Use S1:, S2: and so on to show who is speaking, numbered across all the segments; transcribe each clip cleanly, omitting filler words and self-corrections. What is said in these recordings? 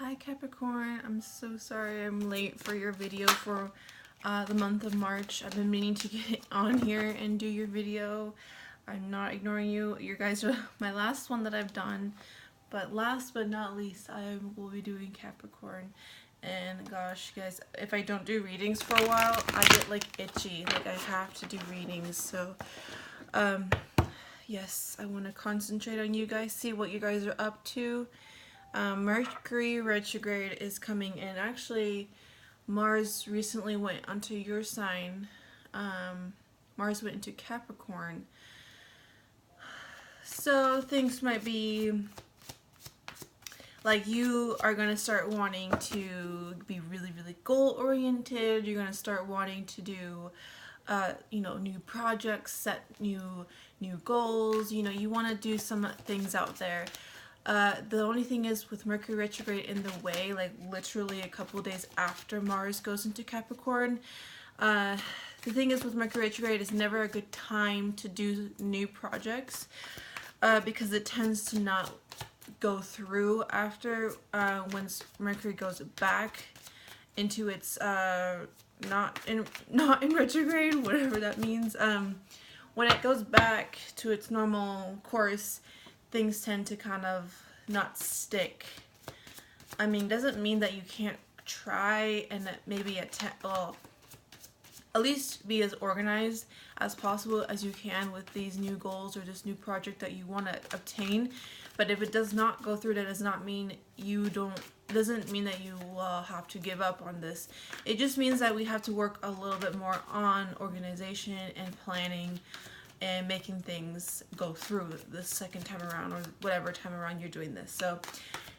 S1: Hi Capricorn, I'm so sorry I'm late for your video for the month of March. I've been meaning to get on here and do your video. I'm not ignoring you. You guys are my last one that I've done. But last but not least, I will be doing Capricorn. And gosh, guys, if I don't do readings for a while, I get like itchy. Like I have to do readings. So, yes, I want to concentrate on you guys, see what you guys are up to. Mercury retrograde is coming in. Actually, Mars recently went onto your sign. Mars went into Capricorn. So things might be like you are going to start wanting to be really, really goal oriented. You're going to start wanting to do new projects, set new goals. You want to do some things out there. The only thing is with Mercury retrograde in the way, like literally a couple days after Mars goes into Capricorn, the thing is with Mercury retrograde, it's never a good time to do new projects because it tends to not go through after once Mercury goes back into its not in retrograde, whatever that means. When it goes back to its normal course, things tend to kind of not stick. I mean, doesn't mean that you can't try and maybe at least be as organized as possible as you can with these new goals or this new project that you want to obtain. But if it does not go through, that does not mean doesn't mean that you will have to give up on this. It just means that we have to work a little bit more on organization and planning and making things go through the second time around or whatever time around you're doing this. So,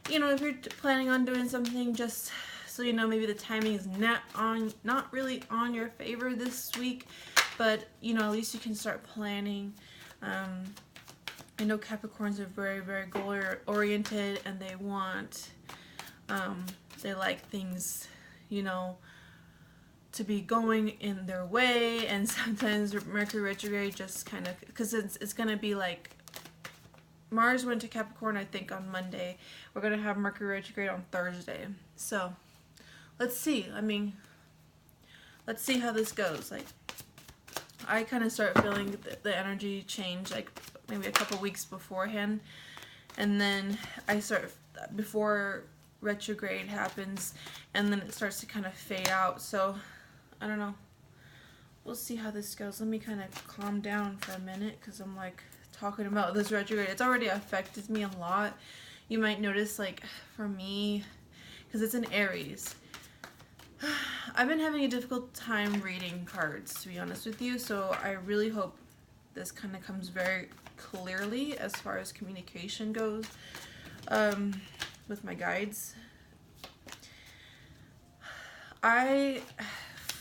S1: if you're planning on doing something, just so maybe the timing is not really on your favor this week, but at least you can start planning. I know Capricorns are very, very goal oriented, and they want they like things to be going in their way, and sometimes Mercury retrograde just kind of, because it's going to be like Mars went to Capricorn I think on Monday. We're going to have Mercury retrograde on Thursday. So let's see. Let's see how this goes. Like, I kind of start feeling the energy change like maybe a couple weeks beforehand, and then I start before retrograde happens, and then it starts to kind of fade out. So I don't know. We'll see how this goes. Let me kind of calm down for a minute because I'm like talking about this retrograde. It's already affected me a lot. You might notice, like, for me, because it's in Aries, I've been having a difficult time reading cards, to be honest with you. So I really hope this kind of comes very clearly as far as communication goes with my guides.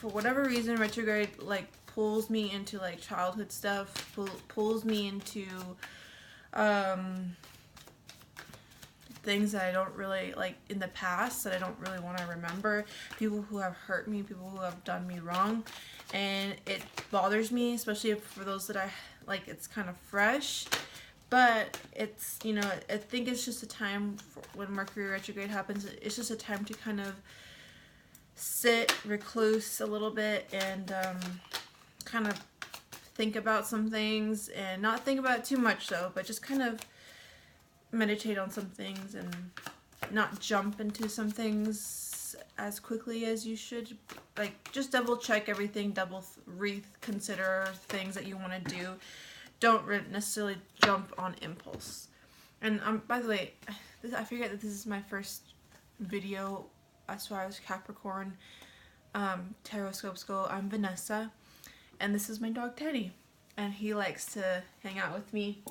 S1: For whatever reason, retrograde like pulls me into like childhood stuff, pulls me into things that I don't really like in the past, that I don't really want to remember, people who have hurt me, people who have done me wrong, and it bothers me, especially for those that I like. It's kind of fresh, but it's I think it's just a time when Mercury retrograde happens, it's just a time to kind of sit recluse a little bit and kind of think about some things, and not think about it too much though, but just kind of meditate on some things and not jump into some things as quickly as you should. Like, just double check everything, reconsider things that you want to do. Don't necessarily jump on impulse. And by the way, I forget that this is my first video as far as Capricorn tarot scopes go. I'm Vanessa, and this is my dog Teddy, and he likes to hang out with me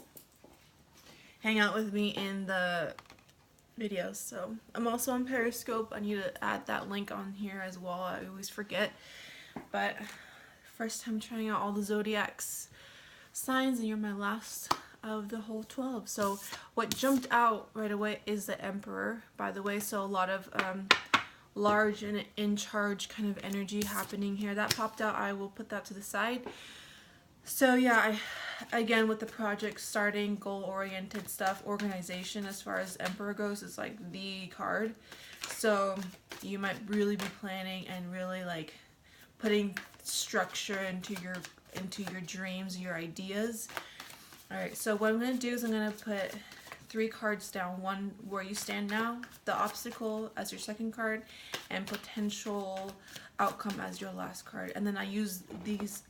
S1: in the videos. So I'm also on Periscope. I need to add that link on here as well. I always forget, but first time trying out all the zodiacs signs, and you're my last of the whole 12. So what jumped out right away is the Emperor, by the way. So a lot of large and in charge kind of energy happening here. That popped out. I will put that to the side. So yeah, again, with the project starting, goal-oriented stuff, organization as far as Emperor goes is like the card. So you might really be planning and really like putting structure into your dreams, your ideas. All right, so what I'm going to do is I'm going to put 3 cards down. One where you stand now, the obstacle as your second card, and potential outcome as your last card. And then I use these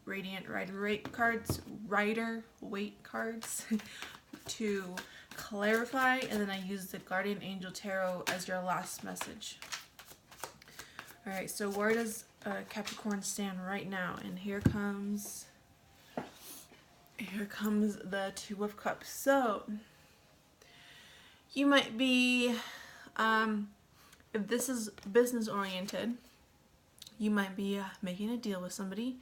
S1: Radiant Rider Weight cards to clarify, and then I use the Guardian Angel Tarot as your last message. All right, so where does Capricorn stand right now? And here comes the Two of Cups. So you might be, if this is business oriented, you might be making a deal with somebody,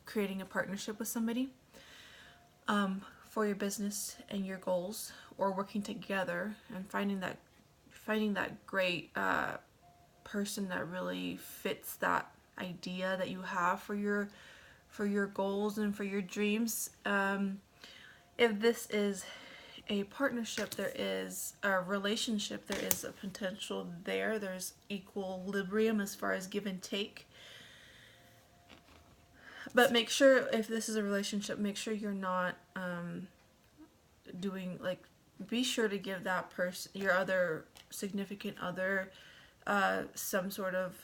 S1: creating a partnership with somebody for your business and your goals, or working together and finding that great person that really fits that idea that you have for your goals and for your dreams. If this is a partnership, there is a relationship, there is a potential there. There's equilibrium as far as give and take. But make sure, if this is a relationship, make sure you're not doing, like, be sure to give that person, your other significant other, some sort of,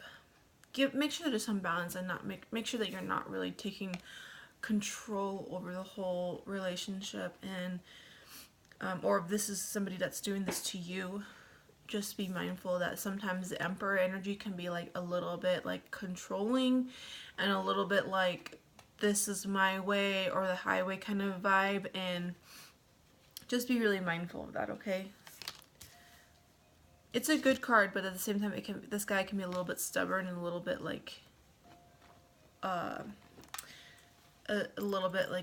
S1: make sure there's some balance, and not make sure that you're not really taking control over the whole relationship. And or if this is somebody that's doing this to you, just be mindful that sometimes the Emperor energy can be like a little bit like controlling, and a little bit like this is my way or the highway kind of vibe, and just be really mindful of that, okay? It's a good card, but at the same time, this guy can be a little bit stubborn and a little bit like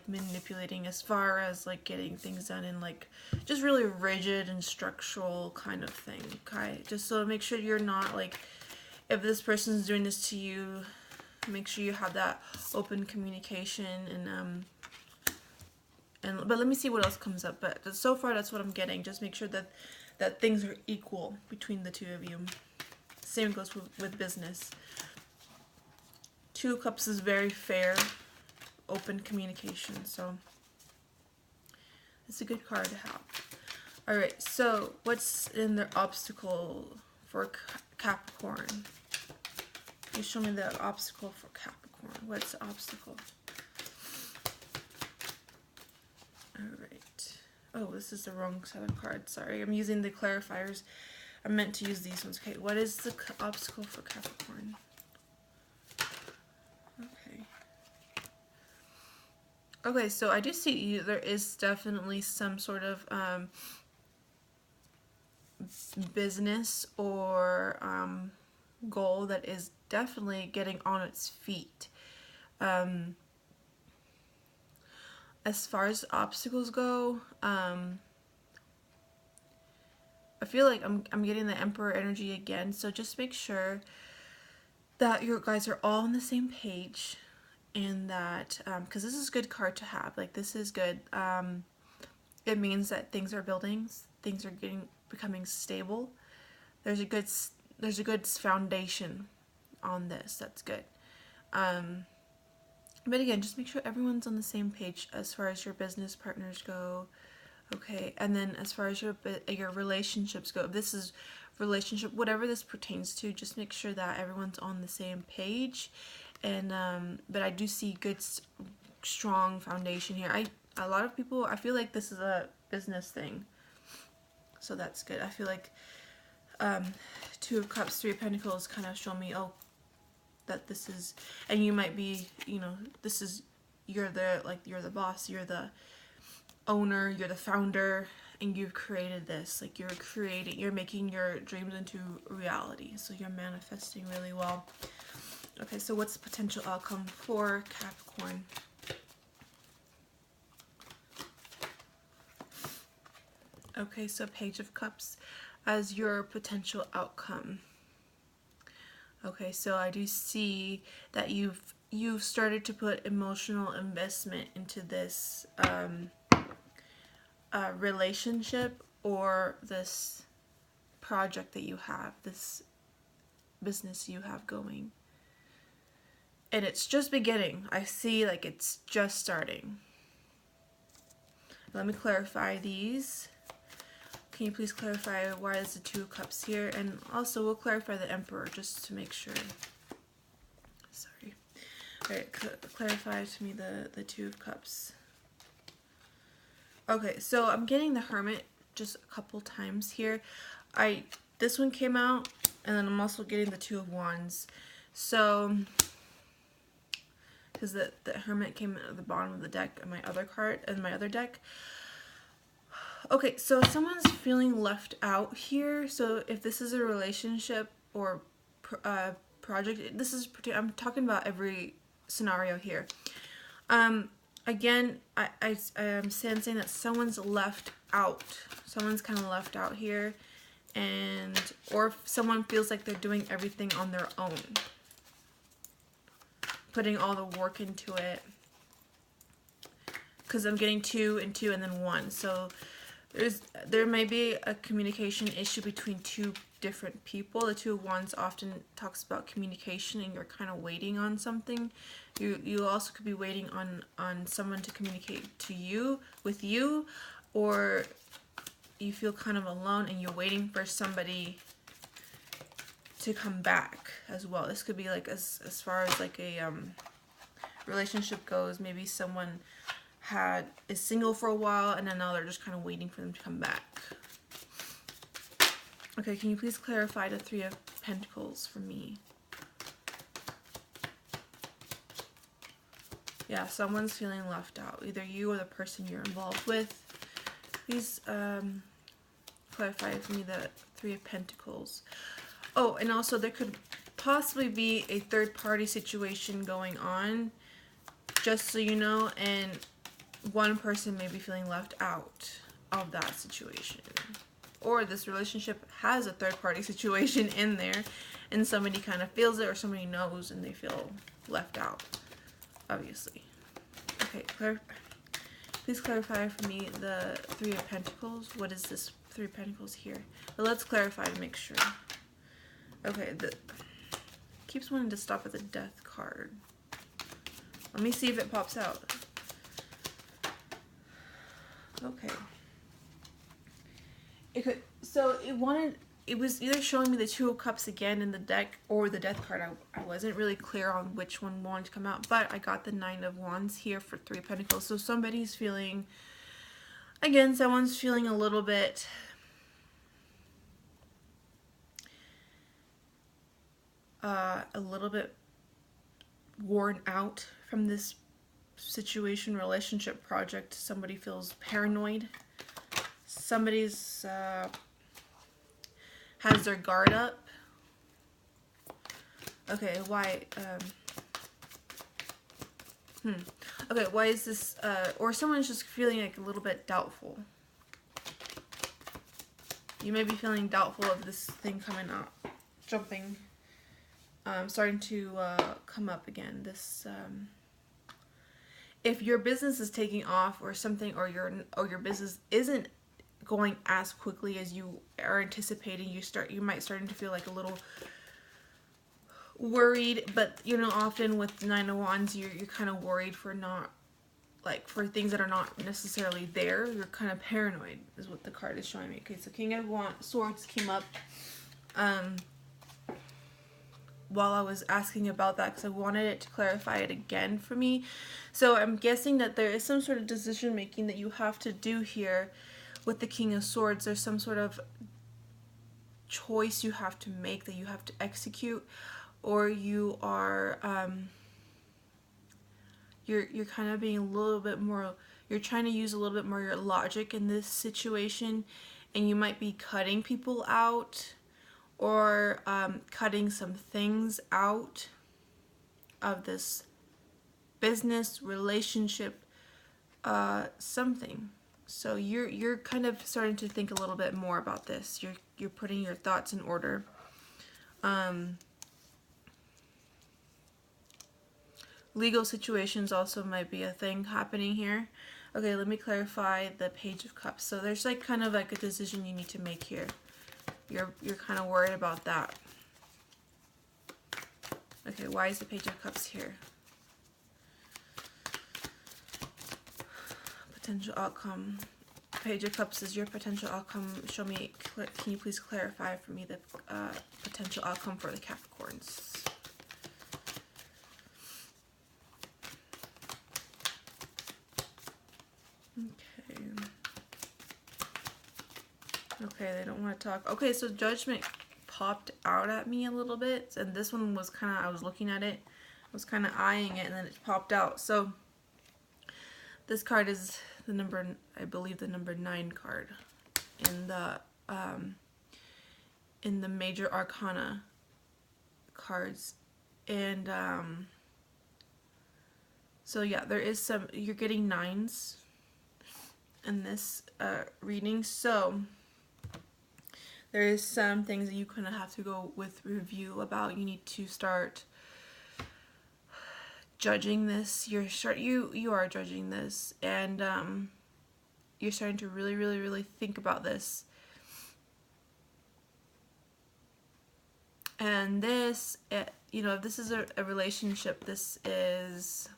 S1: manipulating as far as like getting things done, and like just really rigid and structural kind of thing, okay? Just so make sure you're not like, if this person's doing this to you, make sure you have that open communication. And but let me see what else comes up. But so far that's what I'm getting. Just make sure that things are equal between the two of you. Same goes with business. Two of Cups is very fair, open communication, so it's a good card to have. Alright, so what's in the obstacle for Capricorn? You show me the obstacle for Capricorn. What's the obstacle? Alright. Oh, this is the wrong set of cards. Sorry, I'm using the clarifiers. I meant to use these ones. Okay, what is the obstacle for Capricorn? Okay. Okay, so I do see there is definitely some sort of business or goal that is definitely getting on its feet. As far as obstacles go, I feel like I'm getting the Emperor energy again, so just make sure that you guys are all on the same page, and that, because this is a good card to have, like this is good. It means that things are building, things are becoming stable. There's a good foundation on this. That's good. But again, just make sure everyone's on the same page as far as your business partners go. Okay, and then as far as your relationships go, if this is relationship, whatever this pertains to, just make sure that everyone's on the same page. And but I do see good, strong foundation here. A lot of people, I feel like this is a business thing, so that's good. I feel like Two of Cups, Three of Pentacles kind of show me, oh, that this is, and you might be, you know, this is, you're the boss, you're the owner, you're the founder, and you've created this, like you're making your dreams into reality, so you're manifesting really well. Okay, so what's the potential outcome for Capricorn? Okay, so Page of Cups as your potential outcome. Okay, so I do see that you've started to put emotional investment into this relationship or this project that you have, this business you have going. And it's just beginning. I see like it's just starting. Let me clarify these. Can you please clarify why is the Two of Cups here? And also we'll clarify the Emperor just to make sure. Sorry. Alright, clarify to me the Two of Cups. Okay, so I'm getting the Hermit just a couple times here. This one came out, and then I'm also getting the Two of Wands. So, because the Hermit came at the bottom of the deck in my other card, in my other deck. Okay, so someone's feeling left out here. So if this is a relationship or project, this is, I'm talking about every scenario here. Again, I'm sensing that someone's left out. Someone's kind of left out here, or if someone feels like they're doing everything on their own, putting all the work into it. Because I'm getting 2 and 2 and then 1, so there may be a communication issue between two different people. The Two of Wands often talks about communication, and you're kind of waiting on something. You also could be waiting on someone to communicate to you, with you, or you feel kind of alone and you're waiting for somebody to come back as well. This could be like as far as like a relationship goes. Maybe someone is single for a while, and then now they're just kind of waiting for them to come back. Okay, can you please clarify the Three of Pentacles for me? Yeah, someone's feeling left out. Either you or the person you're involved with. Please clarify for me the Three of Pentacles. Oh, and also there could possibly be a third-party situation going on, just so you know, and one person may be feeling left out of that situation. Or this relationship has a third-party situation in there, and somebody kind of feels it, or somebody knows and they feel left out, obviously. Okay, please clarify for me the Three of Pentacles. What is this Three of Pentacles here? But let's clarify to make sure. Okay, keeps wanting to stop at the Death card. Let me see if it pops out. Okay. It was either showing me the Two of Cups again in the deck or the Death card. I wasn't really clear on which one wanted to come out, but I got the Nine of Wands here for Three of Pentacles. So somebody's feeling, again, someone's feeling a little bit worn out from this situation, relationship, project. Somebody feels paranoid. Somebody's has their guard up. Okay, why? Okay, why is this? Or someone's just feeling like a little bit doubtful. You may be feeling doubtful of this thing coming up, jumping, starting to come up again. This. If your business is taking off or something, or your business isn't going as quickly as you are anticipating, you might starting to feel like a little worried. But you know, often with Nine of Wands, you're kind of worried for for things that are not necessarily there. You're kind of paranoid is what the card is showing me. Okay, so King of Swords came up while I was asking about that, because I wanted it to clarify it again for me. So I'm guessing that there is some sort of decision making that you have to do here with the King of Swords. There's some sort of choice you have to make, that you have to execute, or you are you're kind of being a little bit more, you're trying to use a little bit more your logic in this situation, and you might be cutting people out, or cutting some things out of this business, relationship, something. So you're kind of starting to think a little bit more about this. You're putting your thoughts in order. Legal situations also might be a thing happening here. Okay, let me clarify the Page of Cups. So there's like kind of like a decision you need to make here. You're kind of worried about that. Okay, why is the Page of Cups here? Potential outcome. Page of Cups is your potential outcome. Show me, can you please clarify for me the potential outcome for the Capricorns? Okay. Okay, they don't want to talk. Okay, so Judgment popped out at me a little bit, and this one was kind of, I was looking at it, I was kind of eyeing it, and then it popped out. So this card is the number, I believe the number 9 card in the major arcana cards. And so yeah, there is some, you're getting 9s in this reading. So there is some things that you kind of have to go with review about. You need to start judging this. You are judging this, and you're starting to really think about this. And this, you know, if this is a relationship, this is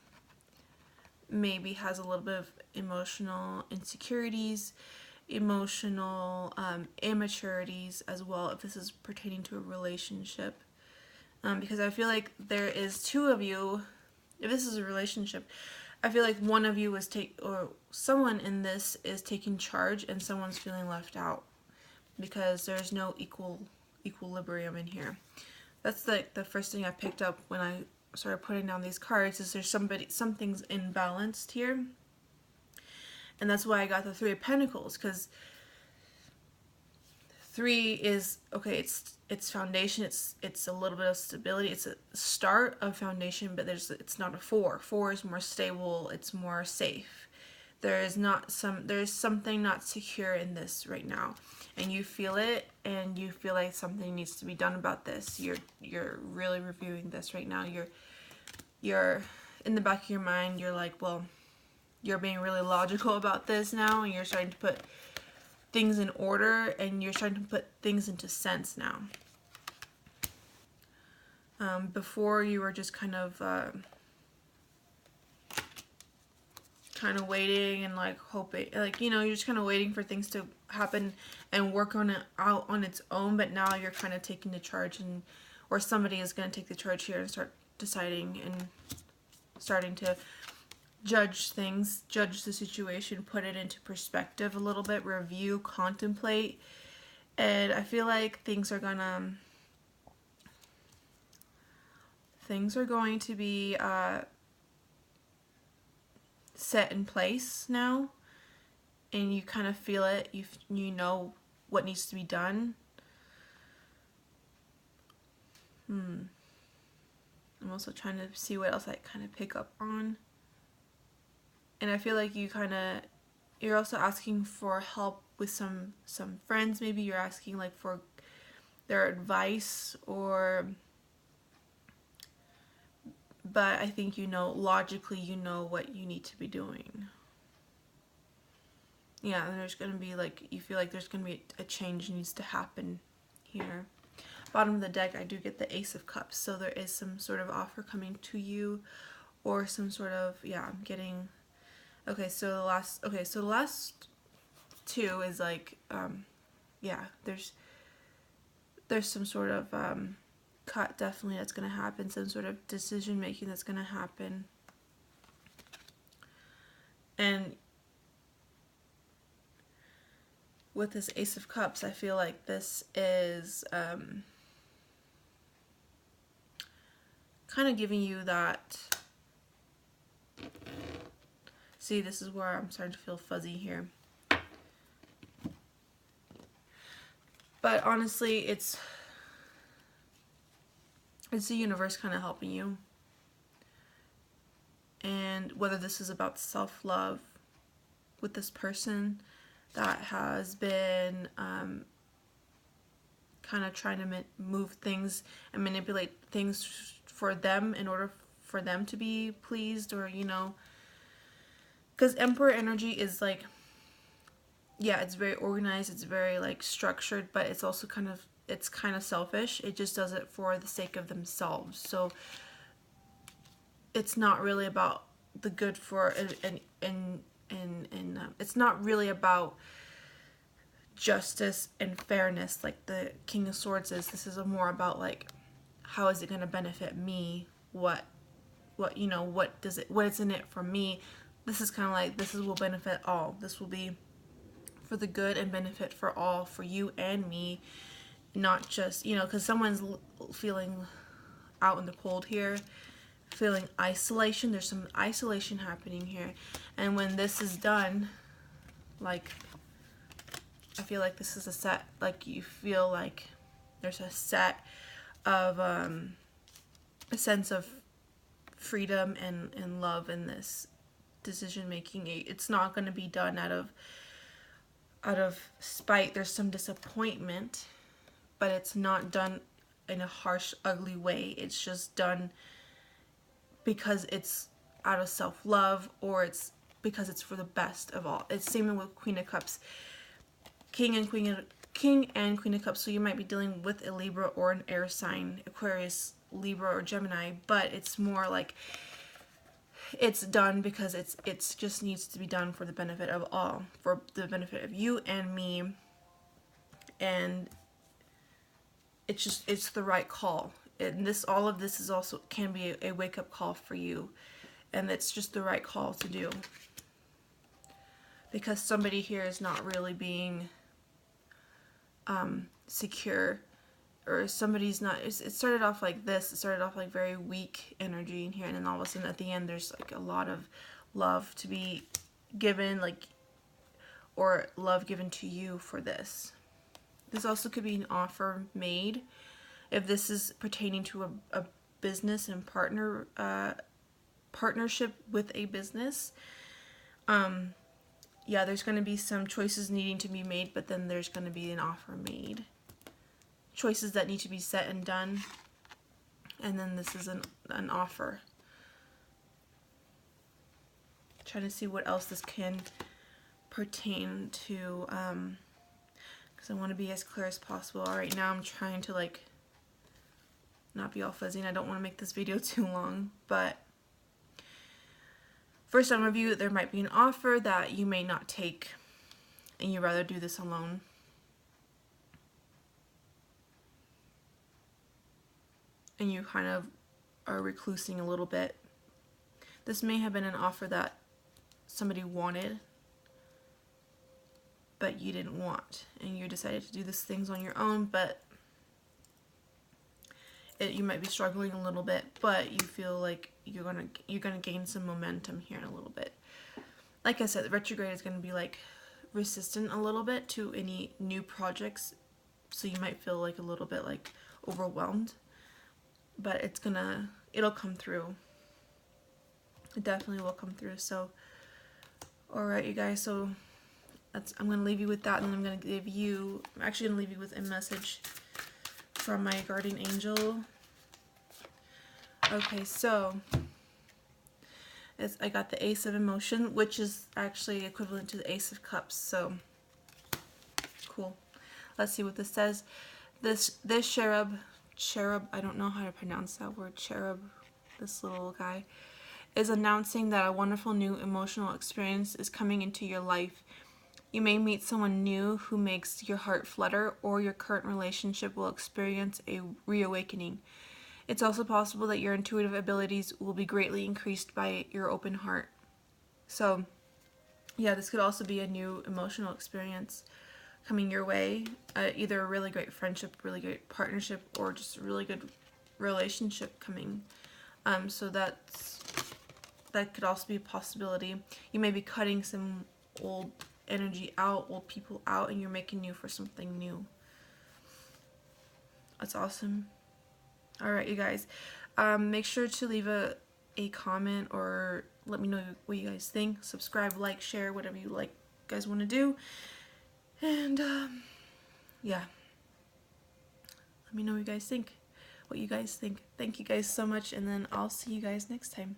S1: maybe has a little bit of emotional insecurities, emotional immaturities as well, if this is pertaining to a relationship. Because I feel like there is 2 of you. If this is a relationship, I feel like one of you is or someone in this is taking charge, and someone's feeling left out because there's no equilibrium in here. That's like the first thing I picked up when I started putting down these cards, is there's something's imbalanced here. And that's why I got the 3 of Pentacles, because 3 is, okay, it's foundation, it's a little bit of stability, it's a start of foundation, but it's not a 4. 4 is more stable, it's more safe. There's something not secure in this right now, and you feel it, and you feel like something needs to be done about this. You're really reviewing this right now. You're in the back of your mind, you're like, well, you're being really logical about this now, and you're starting to put things in order, and you're starting to put things into sense now. Before you were just kind of waiting and like hoping, like, you know, you're just kind of waiting for things to happen and work on it out on its own. But now you're kind of taking the charge, and or somebody is going to take the charge here and start deciding and starting to judge things, judge the situation, put it into perspective a little bit, review, contemplate. And I feel like things are going to be set in place now, and you kind of feel it. You know what needs to be done. I'm also trying to see what else I kind of pick up on. And I feel like you're also asking for help with some friends. Maybe you're asking like for their advice, but I think logically you know what you need to be doing. Yeah, and there's going to be like, you feel like there's going to be a change needs to happen here. Bottom of the deck, I do get the Ace of Cups, so there is some sort of offer coming to you, or some sort of, yeah, I'm getting, okay, so the last 2 is like, yeah, there's some sort of cut definitely that's going to happen, some sort of decision making that's going to happen. And with this Ace of Cups, I feel like this is kind of giving you that, see, this is where I'm starting to feel fuzzy here. But honestly, it's the universe kind of helping you. And whether this is about self-love with this person that has been kind of trying to move things and manipulate things for them in order for them to be pleased, or, you know, because Emperor energy is like, yeah, it's very organized, it's very like structured, but it's also kind of selfish. It just does it for the sake of themselves. So it's not really about the good for and it's not really about justice and fairness like the King of Swords is. This is more about like, how is it going to benefit me? What what is in it for me? This is kind of like, this will benefit all. This will be for the good and benefit for all, for you and me, not just, because someone's feeling out in the cold here, feeling isolation. There's some isolation happening here, and when this is done, like, I feel like this is a set, like, you feel like there's a set of a sense of freedom and love in this decision making. It's not going to be done out of spite. There's some disappointment, but it's not done in a harsh, ugly way. It's just done because it's out of self-love, or it's because it's for the best of all. It's same with Queen of Cups, King and Queen of Cups. So you might be dealing with a Libra or an air sign, Aquarius, Libra, or Gemini, but it's more like it's done because it's just needs to be done for the benefit of all, for the benefit of you and me, and it's the right call. And all of this is also can be a wake-up call for you, and it's just the right call to do, because somebody here is not really being secure, or somebody's not. It started off like this. It started off like very weak energy in here, and then all of a sudden at the end there's like a lot of love to be given, like, or love given to you for this. This also could be an offer made, if this is pertaining to a business and partnership with a business. Yeah, there's going to be some choices needing to be made, but then there's going to be an offer made. Choices that need to be set and done, and then this is an offer. Trying to see what else this can pertain to, because I want to be as clear as possible. Right now I'm trying to like not be all fuzzy, and I don't want to make this video too long, but for some of you there might be an offer that you may not take, and you'd rather do this alone. And you kind of are reclusing a little bit. This may have been an offer that somebody wanted, but you didn't want, and you decided to do these things on your own, but you might be struggling a little bit, but you feel like you're gonna gain some momentum here in a little bit. Like I said, the retrograde is gonna be like resistant a little bit to any new projects, so you might feel like a little bit like overwhelmed, but it'll come through. It definitely will come through. So, alright, you guys, so I'm gonna leave you with that, and then I'm actually gonna leave you with a message from my guardian angel. Okay, so I got the Ace of Emotion, which is actually equivalent to the Ace of Cups. So cool. Let's see what this says. This cherub, I don't know how to pronounce that word, cherub, this little guy, is announcing that a wonderful new emotional experience is coming into your life. You may meet someone new who makes your heart flutter, or your current relationship will experience a reawakening. It's also possible that your intuitive abilities will be greatly increased by your open heart. So, yeah, this could also be a new emotional experience coming your way. Either a really great friendship, really great partnership, or just a really good relationship coming. So that could also be a possibility. You may be cutting some old energy out, old people out, and you're making new for something new. That's awesome. Alright, you guys, make sure to leave a comment, or let me know what you guys think. Subscribe, like, share, whatever you guys want to do. And yeah, let me know what you guys think. Thank you guys so much, and then I'll see you guys next time.